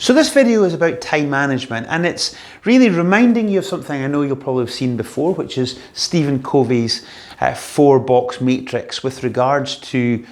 So this video is about time management, and it's really reminding you of something I know you'll probably have seen before, which is Stephen Covey's 4-box matrix with regards to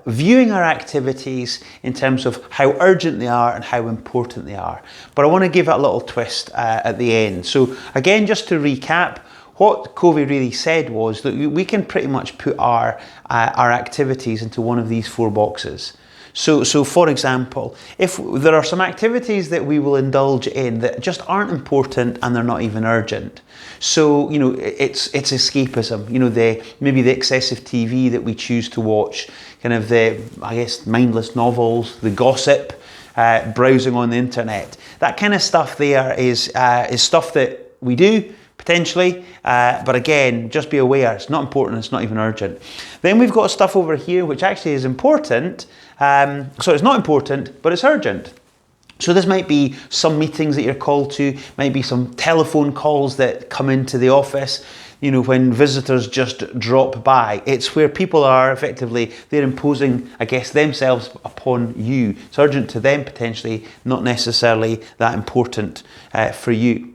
viewing our activities in terms of how urgent they are and how important they are. But I want to give it a little twist at the end. So again, just to recap, what Covey really said was that we can pretty much put our activities into one of these 4 boxes. So for example, if there are some activities that we will indulge in that just aren't important and they're not even urgent. So, you know, it's escapism, you know, maybe the excessive TV that we choose to watch, kind of the, I guess, mindless novels, the gossip, browsing on the internet. That kind of stuff there is stuff that we do, potentially, but again, just be aware, it's not important, it's not even urgent. Then we've got stuff over here which actually is important, so it's not important, but it's urgent. So this might be some meetings that you're called to, might be some telephone calls that come into the office, you know, when visitors just drop by. It's where people are effectively, they're imposing, I guess, themselves upon you. It's urgent to them potentially, not necessarily that important for you.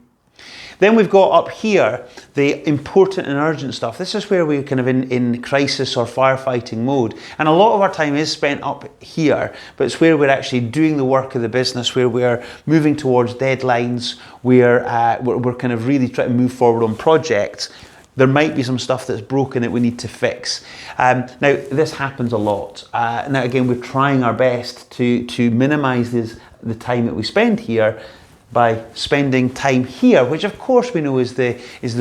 Then we've got up here the important and urgent stuff. This is where we're kind of in crisis or firefighting mode. And a lot of our time is spent up here, but it's where we're actually doing the work of the business, where we're moving towards deadlines, where we're kind of really trying to move forward on projects. There might be some stuff that's broken that we need to fix. Now, this happens a lot. Now, again, we're trying our best to minimize the time that we spend here by spending time here, which of course we know is the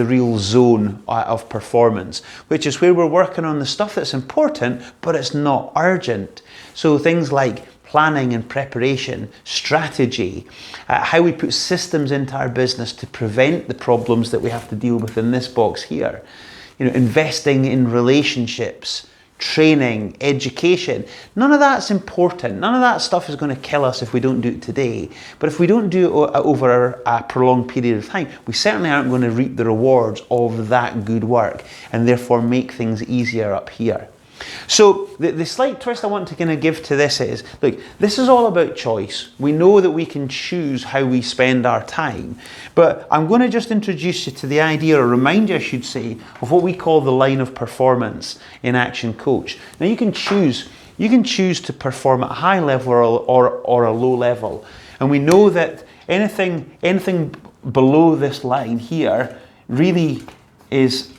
real zone of performance, which is where we're working on the stuff that's important, but it's not urgent. So things like planning and preparation, strategy, how we put systems into our business to prevent the problems that we have to deal with in this box here. You know, investing in relationships, training, education, none of that's important. None of that stuff is going to kill us if we don't do it today. But if we don't do it over a prolonged period of time, we certainly aren't going to reap the rewards of that good work and therefore make things easier up here. So the slight twist I want to kind of give to this is, look, this is all about choice. We know that we can choose how we spend our time, but I'm going to just introduce you to the idea, or remind you I should say, of what we call the line of performance in Action Coach. Now you can choose to perform at a high level or a low level, and we know that anything below this line here really is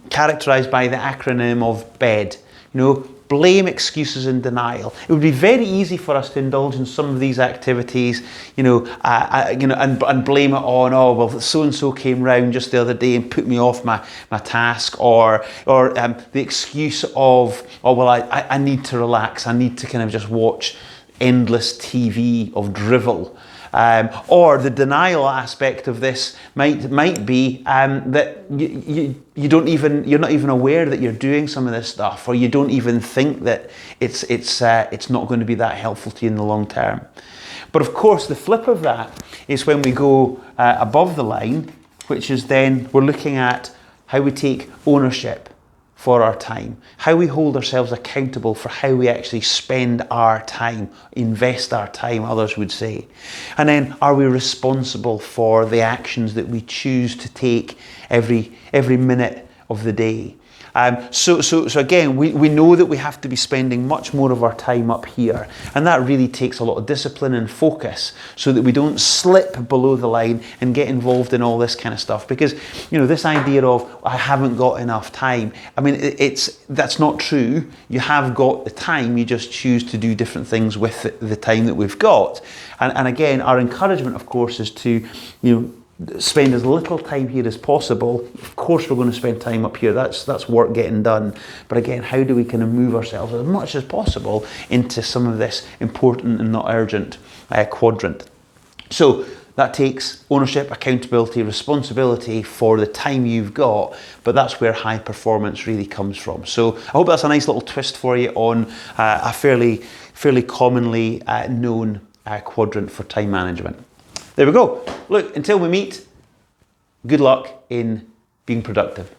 characterized by the acronym of BED. You know, blame, excuses, and denial. It would be very easy for us to indulge in some of these activities, and blame it on, oh well, so and so came round just the other day and put me off my task, or the excuse of, oh well, I need to relax, I need to kind of just watch endless TV of drivel. Or the denial aspect of this might be that you're not even aware that you're doing some of this stuff, or you don't even think that it's not going to be that helpful to you in the long term. But of course, the flip of that is when we go above the line, which is then we're looking at how we take ownership for our time, how we hold ourselves accountable for how we actually spend our time, invest our time, others would say. And then, are we responsible for the actions that we choose to take every minute of the day? So again, we know that we have to be spending much more of our time up here, and that really takes a lot of discipline and focus so that we don't slip below the line and get involved in all this kind of stuff. Because, you know, this idea of I haven't got enough time, I mean, that's not true. You have got the time, you just choose to do different things with the time that we've got. And again, our encouragement, of course, is to, you know, spend as little time here as possible. Of course we're going to spend time up here, that's work getting done, but again, how do we kind of move ourselves as much as possible into some of this important and not urgent quadrant. So that takes ownership, accountability, responsibility for the time you've got, but that's where high performance really comes from. So I hope that's a nice little twist for you on a fairly commonly known quadrant for time management. There we go. Look, until we meet, good luck in being productive.